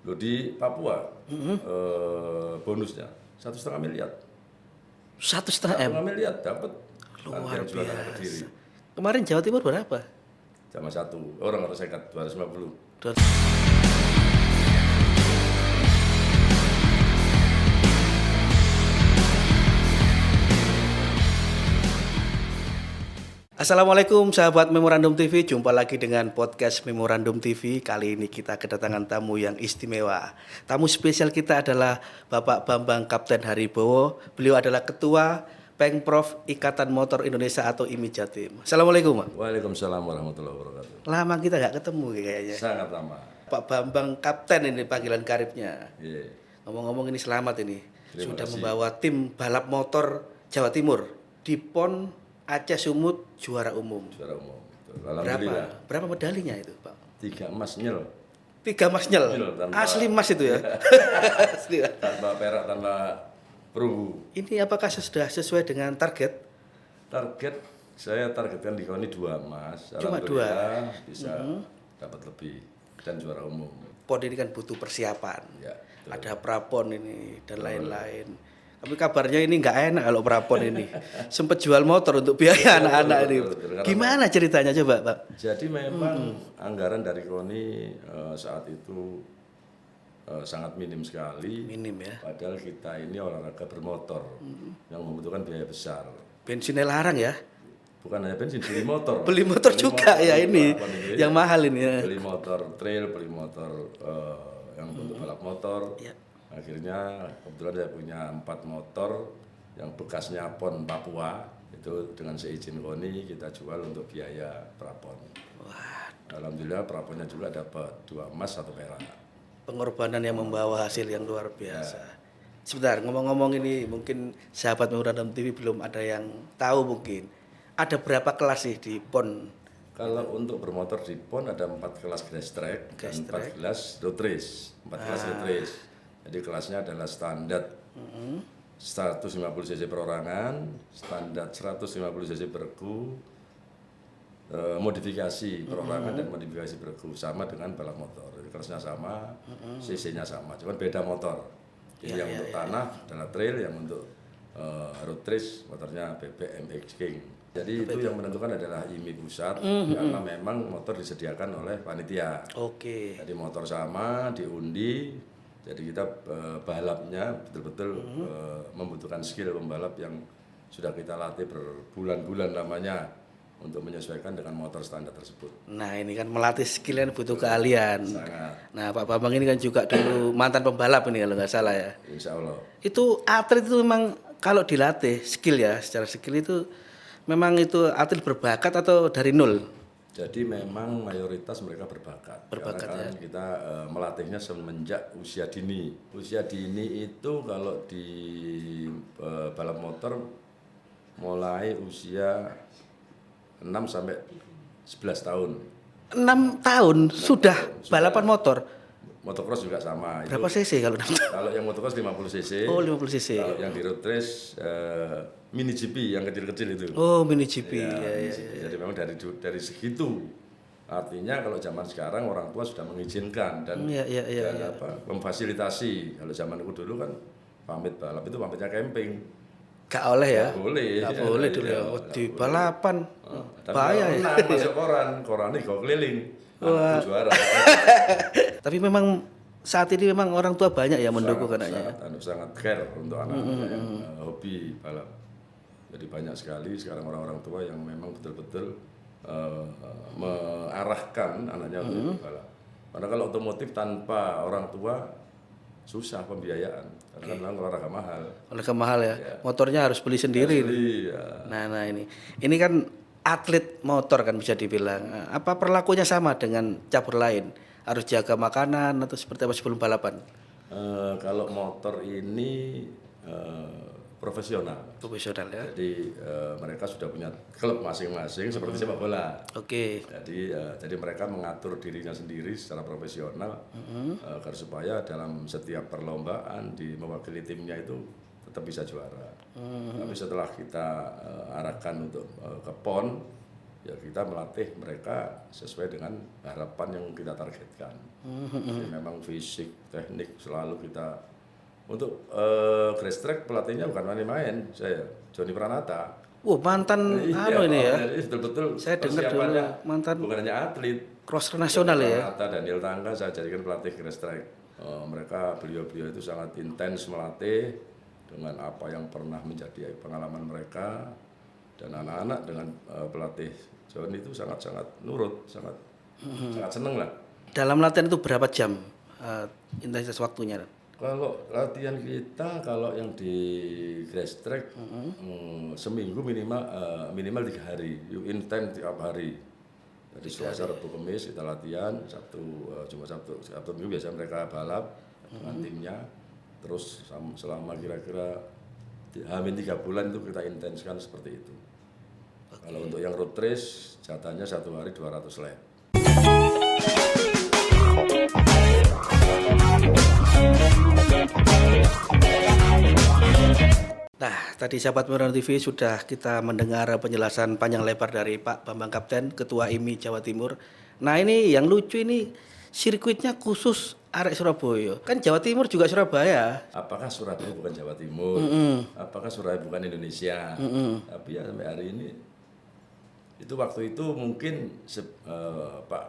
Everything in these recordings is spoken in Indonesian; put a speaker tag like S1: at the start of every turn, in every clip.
S1: Loh di Papua bonusnya 1,5 miliar.
S2: 1,5 M.
S1: 1,5 miliar dapat.
S2: Luar
S1: jualan ke Kediri.
S2: biasa. Kemarin Jawa Timur berapa?
S1: Sama satu orang harus sekat 250.
S2: Assalamualaikum sahabat Memorandum TV, jumpa lagi dengan podcast Memorandum TV. Kali ini kita kedatangan tamu yang istimewa. Tamu spesial kita adalah Bapak Bambang Kapten Haribowo. Beliau adalah Ketua Pengprov Ikatan Motor Indonesia atau IMI Jatim. Assalamualaikum, Pak.
S1: Waalaikumsalam warahmatullahi wabarakatuh.
S2: Lama kita nggak ketemu kayaknya.
S1: Sangat lama.
S2: Pak Bambang Kapten ini panggilan karibnya.
S1: Iya.
S2: Ngomong-ngomong ini selamat ini.
S1: Terima
S2: Sudah
S1: kasih.
S2: membawa tim balap motor Jawa Timur di PON Aceh Sumut juara umum.
S1: Juara umum. Alhamdulillah.
S2: Berapa medalinya itu, Pak?
S1: 3 emas nyel.
S2: 3 emas nyel.
S1: Nyel, tanpa-
S2: Asli emas itu ya. Asli. Ya.
S1: Tanpa perak, tanpa perunggu.
S2: Ini apakah sudah sesuai dengan target?
S1: Target saya targetkan di KONI 2 emas.
S2: Cuma
S1: Alhamdulillah bisa dapat lebih dan juara umum.
S2: PON ini kan butuh persiapan.
S1: Ya, betul.
S2: Ada prapon ini dan lain-lain. Tapi kabarnya ini nggak enak kalau prapon ini. Sempet jual motor untuk biaya anak-anak ini.
S1: betul. Karena-
S2: Gimana ceritanya coba, Pak?
S1: Jadi memang anggaran dari KONI saat itu sangat minim sekali.
S2: Minim ya.
S1: Padahal kita ini olahraga bermotor yang membutuhkan biaya besar.
S2: Bensinnya larang ya.
S1: Bukan hanya bensin, beli motor.
S2: Beli motor juga ya ini.
S1: beli
S2: Yang mahal ini ya.
S1: Beli motor trail, beli motor yang untuk balap motor.
S2: Ya.
S1: Akhirnya kebetulan saya punya 4 motor yang bekasnya PON Papua. Itu dengan seizin KONI kita jual untuk biaya prapon.
S2: Wah,
S1: Alhamdulillah praponnya juga dapat 2 emas 1 perak.
S2: pengorbanan yang membawa hasil yang luar biasa. Sebentar, ngomong-ngomong ini mungkin sahabat Memorandum TV belum ada yang tahu mungkin. Ada berapa kelas sih di PON?
S1: Kalau untuk bermotor di PON ada 4 kelas grass track dan 4 kelas road race. 4 kelas road race. Jadi kelasnya adalah standar 150 cc perorangan, standar 150 cc bergu, modifikasi perorangan dan modifikasi bergu sama dengan balap motor. Jadi kelasnya sama, cc-nya sama, cuman beda motor. Jadi yang untuk tanah adalah trail, yang untuk road race motornya BBMX King. Jadi itu yang menentukan adalah IMI pusat karena memang motor disediakan oleh panitia.
S2: Oke.
S1: Jadi motor sama diundi. Jadi kita balapnya betul-betul membutuhkan skill pembalap yang sudah kita latih berbulan-bulan lamanya untuk menyesuaikan dengan motor standar tersebut.
S2: Nah ini kan melatih skill yang butuh keahlian.
S1: Sangat,
S2: Nah Pak Bambang ini kan juga dulu mantan pembalap ini kalau nggak salah ya.
S1: insya Allah.
S2: Itu atlet itu memang kalau dilatih skill ya, secara skill itu memang itu atlet berbakat atau dari nol?
S1: Jadi memang mayoritas mereka berbakat.
S2: Berbakat,
S1: karena kan kita melatihnya semenjak usia dini. Usia dini itu kalau di balap motor mulai usia 6 sampai 11 tahun.
S2: 6 tahun sudah balapan motor.
S1: Motocross juga sama.
S2: Berapa cc kalau 6 tahun?
S1: Kalau yang motocross 50 cc.
S2: Oh 50 cc.
S1: Kalau yang di road race mini GP yang kecil-kecil itu.
S2: Oh mini GP.
S1: Ya,
S2: Ya,
S1: mini
S2: ya.
S1: GP. Jadi memang dari segitu. Artinya kalau zaman sekarang orang tua sudah mengizinkan dan,
S2: Ya,
S1: memfasilitasi. Kalau zaman aku dulu kan pamit balap itu pamitnya camping.
S2: Gak oleh ya?
S1: Boleh.
S2: Gak boleh dulu ya. Oh, di balapan.
S1: Dan
S2: Bahaya ya.
S1: pernah masuk koran ini kau keliling. Anakku juara.
S2: Tapi memang saat ini memang orang tua banyak yang mendukung anaknya.
S1: sangat care untuk anak-anak yang hobi balap. Jadi banyak sekali sekarang orang-orang tua yang memang betul-betul mengarahkan anaknya untuk balap. Karena kalau otomotif tanpa orang tua susah pembiayaan, karena memang olahraga mahal.
S2: Oleh mahal ya. Motornya harus beli sendiri.
S1: Iya.
S2: Nah ini kan atlet motor kan bisa dibilang. Apa perlakunya sama dengan cabur lain? Harus jaga makanan atau seperti apa sebelum balapan?
S1: Kalau motor ini profesional.
S2: Profesional ya.
S1: Jadi mereka sudah punya klub masing-masing seperti sepak bola.
S2: Oke.
S1: Jadi mereka mengatur dirinya sendiri secara profesional agar supaya dalam setiap perlombaan mewakili timnya itu tetap bisa juara. Tapi setelah kita arahkan untuk ke PON, ya kita melatih mereka sesuai dengan harapan yang kita targetkan. Jadi memang fisik, teknik selalu kita untuk grass track pelatihnya bukan main-main, saya Joni Pranata.
S2: Mantan ini ya.
S1: Jadi betul-betul
S2: Saya dengar dulu mantan
S1: bukan hanya atlet.
S2: crosser nasional ya.
S1: Pranata, Daniel Tangga saya jadikan pelatih grass track. Beliau itu sangat intens melatih dengan apa yang pernah menjadi pengalaman mereka, dan anak-anak dengan pelatih John itu sangat nurut, sangat seneng lah.
S2: Dalam latihan itu berapa jam intensitas waktunya?
S1: Kalau latihan kita, kalau yang di grass track seminggu minimal 3 hari, intens tiap hari. Dari Selasa, Rabu, Kamis kita latihan, Jumat, Sabtu Minggu biasa mereka balap dengan timnya. Terus selama kira-kira hamin 3 bulan itu kita intenskan seperti itu. Kalau untuk yang road race jatahnya 1 hari 200 lap.
S2: Nah, tadi sahabat Memorandum TV sudah kita mendengar penjelasan panjang lebar dari Pak Bambang Kapten, Ketua IMI Jawa Timur. Nah, ini yang lucu ini sirkuitnya khusus arek Surabaya. Kan Jawa Timur juga Surabaya.
S1: Apakah Surabaya bukan Jawa Timur? Apakah Surabaya bukan Indonesia? Tapi ya sampai hari ini, itu waktu itu mungkin Pak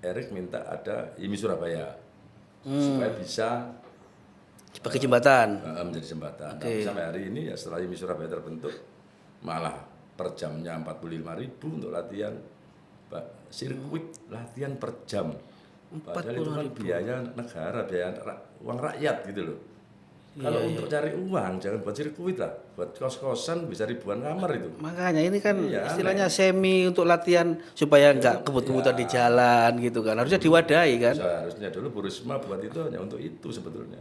S1: Erik minta ada IMI Surabaya supaya bisa
S2: sebagai jembatan.
S1: Menjadi jembatan. Tapi sampai hari ini ya setelah IMI Surabaya terbentuk, malah per jamnya 45.000 untuk latihan sirkuit, latihan per jam. Padahal itu kan biaya negara, biaya uang rakyat gitu loh. Kalau untuk cari uang jangan buat sirkuit lah, buat kos-kosan bisa ribuan kamar itu.
S2: Makanya ini kan istilahnya semi untuk latihan supaya nggak kebut-kebutan di jalan gitu kan. Harusnya diwadahi kan.
S1: Seharusnya dulu Bu Risma buat itu hanya untuk itu sebetulnya.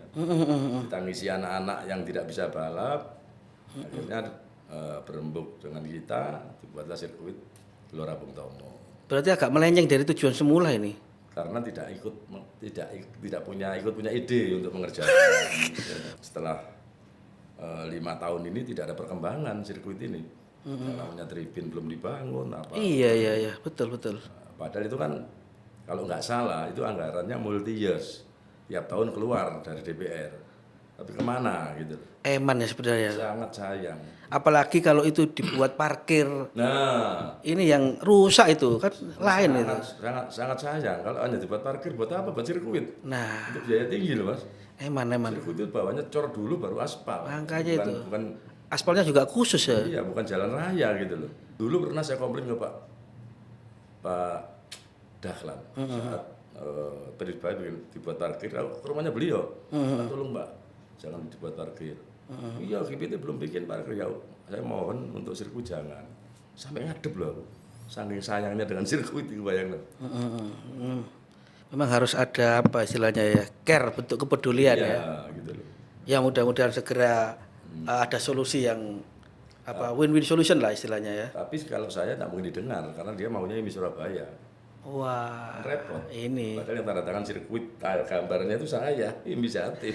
S1: Kita ngisi anak-anak yang tidak bisa balap, akhirnya berembuk dengan kita, dibuatlah sirkuit Gelora Bung Tomo.
S2: Berarti agak melenceng dari tujuan semula ini.
S1: Karena tidak punya ide untuk mengerjakan. Setelah 5 tahun ini tidak ada perkembangan sirkuit ini. Namanya tribun belum dibangun apa.
S2: Iya, betul.
S1: Padahal itu kan kalau nggak salah itu anggarannya multi years, tiap tahun keluar dari DPR. Tapi kemana gitu?
S2: Eman ya sebenarnya.
S1: Sangat sayang.
S2: Apalagi kalau itu dibuat parkir.
S1: Nah,
S2: ini yang rusak itu kan lain itu.
S1: Sangat sayang. Kalau hanya dibuat parkir, buat apa? Buat sirkuit.
S2: Nah,
S1: itu biaya tinggi loh mas.
S2: Eman.
S1: Sirkuit itu bawahnya cor dulu baru aspal.
S2: Makanya itu.
S1: Bukan
S2: aspalnya juga khusus ya.
S1: Iya, bukan jalan raya gitu loh. Dulu pernah saya komplain ke Pak Dahlan saat Peribai dibuat parkir, ke rumahnya beliau. Tolong Mbak, jangan dibuat parkir. Iya, GPT belum bikin parkir, ya saya mohon untuk sirkuit jangan. Sampai ngadep loh aku. Saking sayangnya dengan sirkuit itu bayangin.
S2: Memang harus ada apa istilahnya ya, care, bentuk kepedulian ya.
S1: Gitu loh.
S2: Ya mudah-mudahan segera ada solusi yang win-win solution lah istilahnya ya.
S1: Tapi kalau saya tak mungkin didengar karena dia maunya IMI Surabaya.
S2: Wah,
S1: repot.
S2: Ini.
S1: Padahal yang tanda tangan sirkuit gambarnya itu saya, IMI Jatim.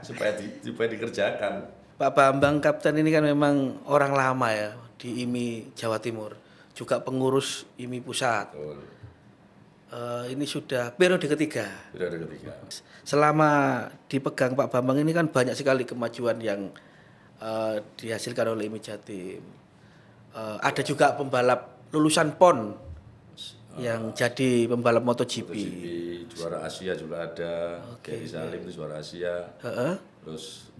S1: supaya dikerjakan.
S2: Pak Bambang Kapten ini kan memang orang lama ya di IMI Jawa Timur, juga pengurus IMI Pusat.
S1: Betul.
S2: Ini sudah periode ketiga. Selama dipegang Pak Bambang ini kan banyak sekali kemajuan yang dihasilkan oleh IMI Jatim. Ada juga pembalap lulusan PON yang jadi pembalap MotoGP.
S1: Juara Asia juga ada. Jadi Salim itu juara Asia. Terus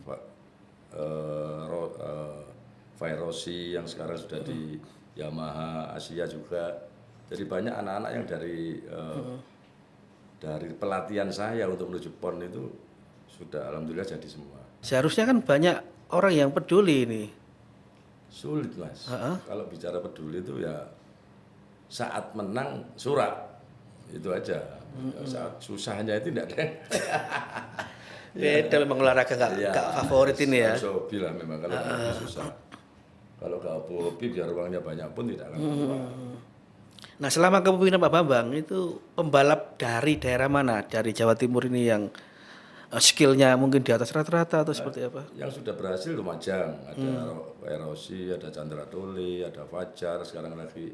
S1: Fai Rossi yang sekarang sudah di Yamaha Asia juga. Jadi banyak anak-anak yang dari pelatihan saya untuk menuju PON itu sudah alhamdulillah jadi semua.
S2: Seharusnya kan banyak orang yang peduli ini.
S1: Sulit mas. Kalau bicara peduli itu ya saat menang surat itu aja. Saat susahnya itu tidak ada.
S2: Beda memang olahraga nggak favorit ini ya.
S1: Hobi lah memang kalau susah. Kalau nggak hobi biar uangnya banyak pun tidak akan keluar.
S2: Nah selama kepemimpinan Pak Bambang itu pembalap dari daerah mana? Dari Jawa Timur ini yang skillnya mungkin di atas rata-rata atau seperti apa?
S1: Yang sudah berhasil Lumajang, ada Rossi, ada Chandra Doli, ada Fajar, sekarang lagi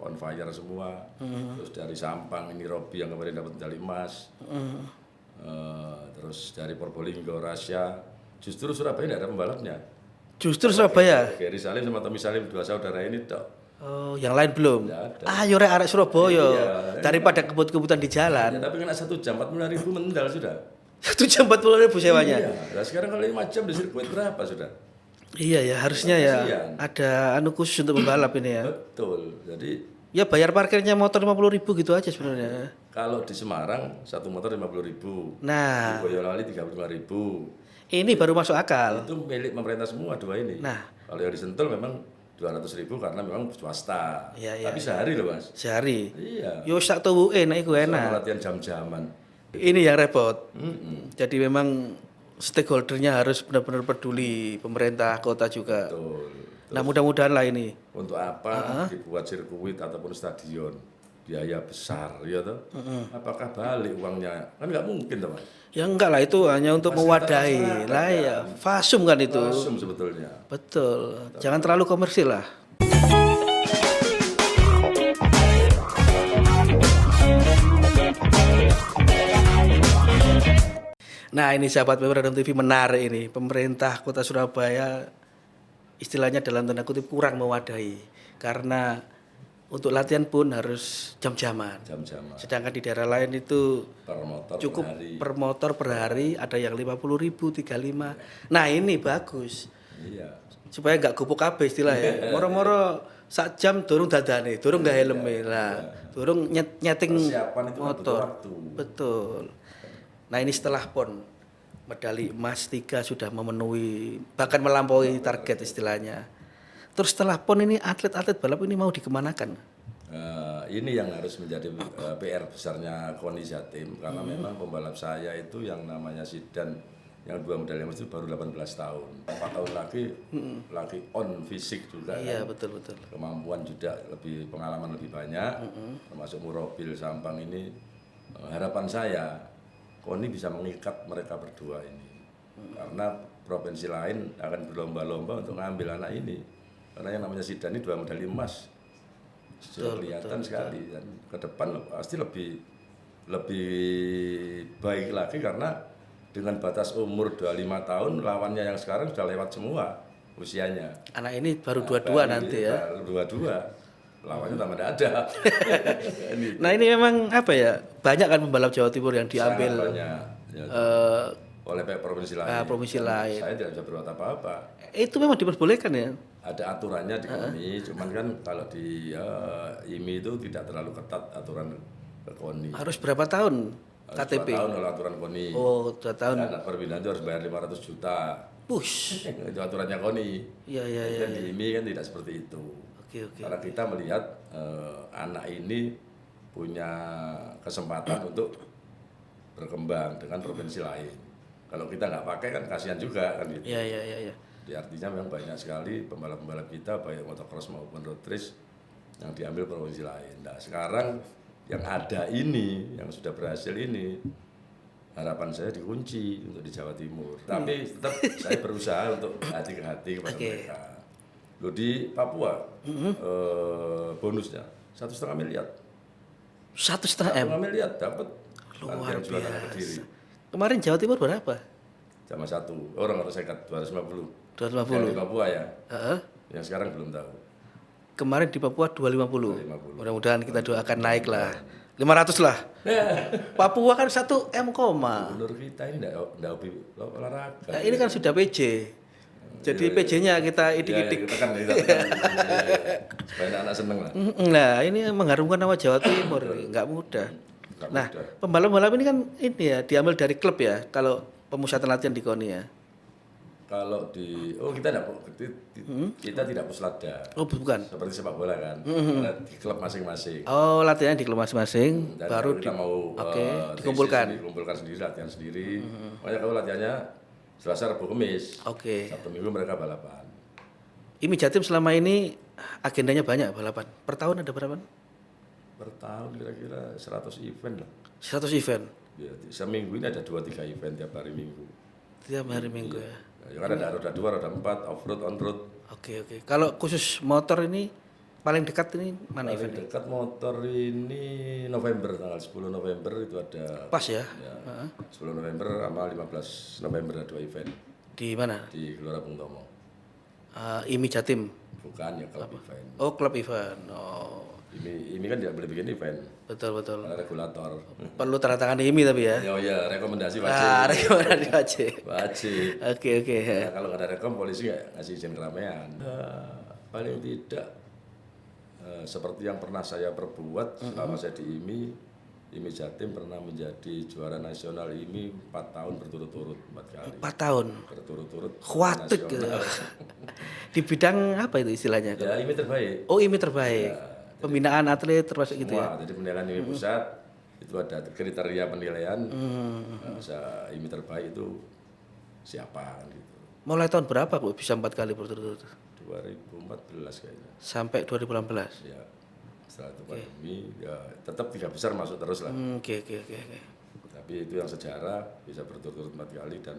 S1: on fire semua. Terus dari Sampang ini Robi yang kemarin dapat medali emas. Terus dari Probolinggo Rasya. Justru Surabaya tidak ada pembalapnya.
S2: Justru Surabaya.
S1: Gary Salim sama Tommy Salim, dua saudara ini tok.
S2: Oh, yang lain belum.
S1: Nggak ada.
S2: Ayo rek arek Surabaya.
S1: Iya.
S2: Daripada kebut-kebutan di jalan.
S1: Ya, tapi kena 1 jam 45.000 mendal sudah.
S2: 1 jam 40.000 sewanya.
S1: Iya. Nah, sekarang kalau 5 jam di sirkuit berapa sudah?
S2: Iya ya, harusnya ya
S1: Kasihan.
S2: ada anu khusus untuk pembalap ini ya.
S1: Betul. Jadi
S2: Ya bayar parkirnya motor 50.000 gitu aja sebenarnya.
S1: kalau di Semarang satu motor 50.000,
S2: Nah,
S1: di Boyolali 35.000.
S2: ini baru masuk akal.
S1: Itu milik pemerintah semua dua ini.
S2: Nah.
S1: Kalau yang di Sentul memang 200.000 karena memang swasta.
S2: Iya,
S1: Tapi sehari loh mas.
S2: Sehari.
S1: Iya.
S2: Yo sak tuwuke nek iku
S1: Sama
S2: enak.
S1: latihan jam-jaman.
S2: Ini yang repot. Jadi memang stakeholdernya harus benar-benar peduli, pemerintah kota juga.
S1: Betul.
S2: Nah, mudah-mudahan lah ini.
S1: Untuk apa dibuat sirkuit ataupun stadion? Biaya besar, ya toh? Apakah balik uangnya? Kan nggak mungkin toh mas.
S2: Ya enggak lah, itu hanya untuk mewadahi. Lah ya, fasum kan itu.
S1: Langsung sebetulnya.
S2: Betul. Jangan terlalu komersil lah. Nah, ini sahabat Memorandum TV menarik ini. Pemerintah Kota Surabaya istilahnya dalam tanda kutip kurang mewadahi karena untuk latihan pun harus jam-jaman.
S1: Jam-jaman.
S2: Sedangkan di daerah lain itu
S1: Per motor
S2: cukup
S1: per hari.
S2: per motor per hari, ada yang 50.000, 35. Nah, ini bagus.
S1: Iya.
S2: Supaya nggak gupuk kabeh istilah ya. Moro-moro sak jam durung dadane, durung nggak helme lah. Durung nyeting
S1: Persiapan itu kan butuh
S2: motor.
S1: waktu.
S2: Betul. Nah, ini setelah PON medali emas 3 sudah memenuhi bahkan melampaui target istilahnya. Terus setelah PON ini atlet-atlet balap ini mau dikemanakan?
S1: Ini yang harus menjadi PR besarnya KONI Jatim karena memang pembalap saya itu yang namanya Sidan yang 2 medali emas itu baru 18 tahun. 4 tahun lagi on fisik juga
S2: Iya,
S1: kan.
S2: betul.
S1: Kemampuan juga lebih, pengalaman lebih banyak. Termasuk Murobil Sampang ini harapan saya KONI bisa mengikat mereka berdua ini. Karena provinsi lain akan berlomba-lomba untuk ngambil anak ini. Karena yang namanya Sidan ini 2 medali emas. Sudah kelihatan sekali dan ke depan pasti lebih baik lagi karena dengan batas umur 25 tahun lawannya yang sekarang sudah lewat semua usianya.
S2: Anak ini baru 22 nanti ya.
S1: Baru 22. Lawannya tambah ada.
S2: Nah, ini memang apa ya? Banyak kan pembalap Jawa Timur yang
S1: Sangat
S2: diambil
S1: banyak. Ya, oleh pihak provinsi lain.
S2: provinsi
S1: Dan
S2: lain.
S1: Saya tidak bisa berbuat apa-apa.
S2: Itu memang diperbolehkan ya.
S1: Ada aturannya di KONI, cuman kan kalau di IMI itu tidak terlalu ketat aturan ke KONI.
S2: Harus berapa tahun
S1: Harus
S2: KTP?
S1: 2 tahun oleh aturan KONI.
S2: Oh, 2 tahun.
S1: Dan perpindahan itu harus bayar 500 juta.
S2: Push.
S1: Itu aturannya KONI.
S2: Iya.
S1: Dan di IMI kan tidak seperti itu.
S2: Oke.
S1: Karena kita melihat anak ini punya kesempatan untuk berkembang dengan provinsi lain. Kalau kita nggak pakai kan kasihan juga kan gitu.
S2: Iya.
S1: Jadi artinya memang banyak sekali pembalap-pembalap kita baik motocross maupun road race yang diambil provinsi lain. Nah sekarang yang ada ini, yang sudah berhasil ini, harapan saya dikunci untuk di Jawa Timur. Tapi tetap saya berusaha untuk hati ke hati kepada mereka. Loh di Papua bonusnya 1,5 miliar.
S2: 1,5 M.
S1: 1,5 miliar dapat.
S2: Luar
S1: Kediri.
S2: biasa. Kemarin Jawa Timur berapa?
S1: Sama satu orang harus sekat 250.
S2: 250.
S1: Yang di Papua ya.
S2: Heeh.
S1: Yang sekarang belum tahu.
S2: Kemarin di Papua 250.
S1: 250.
S2: Mudah-mudahan kita doakan naik lah. 500 lah. Papua kan 1 M koma.
S1: Gubernur kita ini enggak hobi olahraga.
S2: Nah, ini kan sudah PJ. Jadi PJ-nya kita idik-idik.
S1: Kita kan supaya anak seneng lah.
S2: Nah, ini mengharumkan nama Jawa Timur, nggak mudah.
S1: Nggak
S2: Nah,
S1: mudah.
S2: pembalap-pembalap ini kan ini ya diambil dari klub ya. Kalau pemusatan latihan di KONI ya.
S1: Kalau kita tidak puslatda.
S2: Oh, bukan.
S1: Seperti sepak bola kan. Karena di klub masing-masing.
S2: Oh, latihannya di klub masing-masing,
S1: Dan
S2: baru
S1: kalau kita mau
S2: dikumpulkan.
S1: dikumpulkan sendiri, latihan sendiri. Makanya kalau latihannya Selasa, Rabu, Kamis.
S2: Oke.
S1: Sabtu Minggu mereka balapan.
S2: IMI Jatim selama ini agendanya banyak balapan. Per tahun ada berapa?
S1: Per tahun kira-kira 100 event lah.
S2: 100 event
S1: Ya, seminggu ini ada 2-3 event tiap hari Minggu.
S2: tiap hari Minggu ya.
S1: Ya kan ada roda 2, roda 4, off-road, on-road.
S2: Oke. Kalau khusus motor ini paling dekat ini mana
S1: Paling
S2: eventnya?
S1: dekat motor ini November, tanggal 10 November itu ada.
S2: Pas ya?
S1: Ya, 10 November sama 15 November ada 2 event
S2: Di mana?
S1: di Gelora Bung Tomo.
S2: IMI Jatim.
S1: Bukan ya klub event.
S2: Oh, klub event. Oh,
S1: Ini kan tidak boleh bikin event,
S2: betul.
S1: karena regulator.
S2: Perlu tanda tangan IMI tapi ya.
S1: Oh ya, rekomendasi wajib.
S2: Rekomendasi wajib.
S1: Wajib.
S2: Oke.
S1: Nah, kalau nggak ada rekom polisi nggak ngasih izin keramaian. Paling tidak seperti yang pernah saya perbuat selama saya di IMI Jatim pernah menjadi juara nasional IMI 4 tahun berturut-turut 4 kali.
S2: 4 tahun.
S1: Berturut-turut.
S2: Khawatir gitu. Di bidang apa itu istilahnya?
S1: Ya IMI terbaik.
S2: Oh, IMI terbaik. Pembinaan atlet termasuk gitu ya.
S1: Semua. Jadi penilaian IMI pusat itu ada kriteria penilaian. Bisa IMI terbaik itu siapa kan gitu.
S2: Mulai tahun berapa kok bisa 4 kali berturut-turut?
S1: 2014 kayaknya.
S2: Sampai 2018.
S1: Ya. Setelah itu pandemi ya tetap 3 besar masuk terus lah.
S2: Oke.
S1: Tapi itu yang sejarah bisa berturut-turut 4 kali dan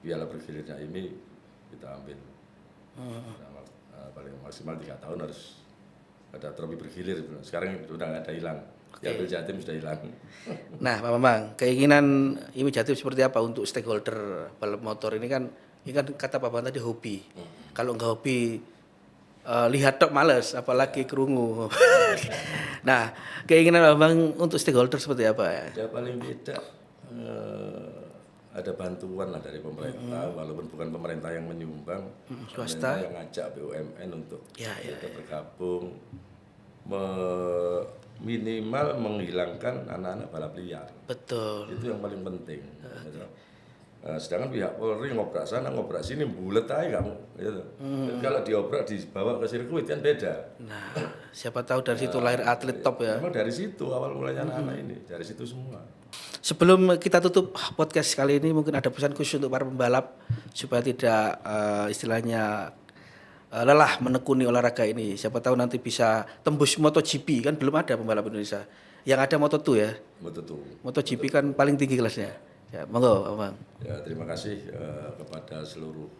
S1: piala bergilirnya ini kita ambil. Paling maksimal 3 tahun harus ada trofi bergilir. Sekarang sudah nggak ada hilang. Diambil Jatim sudah hilang.
S2: Nah, Pak Bambang, keinginan IMI Jatim seperti apa untuk stakeholder balap motor ini kan kata Pak Bambang tadi hobi. Kalau nggak hobi lihat tok males, apalagi kerungu. Nah, keinginan Pak Bambang untuk stakeholder seperti apa ya?
S1: Ya paling tidak ada bantuan lah dari pemerintah, walaupun bukan pemerintah yang menyumbang,
S2: swasta
S1: yang ngajak BUMN untuk kita bergabung, minimal menghilangkan anak-anak balap liar.
S2: Betul.
S1: Itu yang paling penting. Sedangkan pihak Polri ngobrak sana, ngobrak sini, bulet aja kamu. Gitu. Kalau diobrak dibawa ke sirkuit kan beda.
S2: Nah, siapa tahu dari situ lahir atlet top ya.
S1: Memang dari situ awal mulanya anak-anak ini, dari situ semua.
S2: Sebelum kita tutup podcast kali ini, mungkin ada pesan khusus untuk para pembalap supaya tidak istilahnya lelah menekuni olahraga ini. Siapa tahu nanti bisa tembus MotoGP, kan belum ada pembalap Indonesia. Yang ada Moto2 ya.
S1: Moto2.
S2: MotoGP kan paling tinggi kelasnya. Ya, monggo, Bang.
S1: Ya, terima kasih kepada seluruh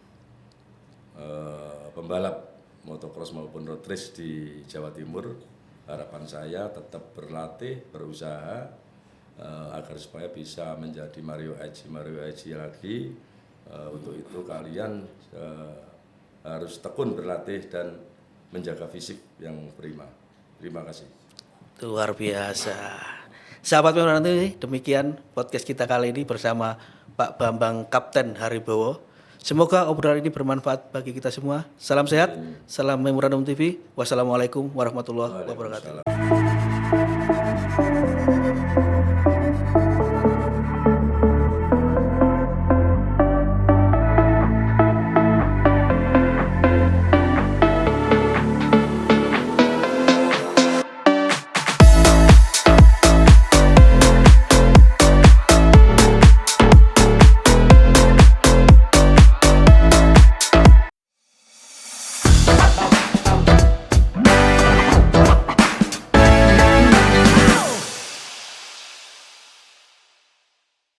S1: pembalap motocross maupun road race di Jawa Timur. Harapan saya tetap berlatih, berusaha agar supaya bisa menjadi Mario Aji lagi. Untuk itu kalian harus tekun berlatih dan menjaga fisik yang prima. Terima kasih.
S2: Luar biasa. Sahabat Memora nanti demikian podcast kita kali ini bersama Pak Bambang Kapten Haribowo. Semoga obrolan ini bermanfaat bagi kita semua. Salam sehat, salam Memorandum TV. Wassalamualaikum warahmatullahi wabarakatuh.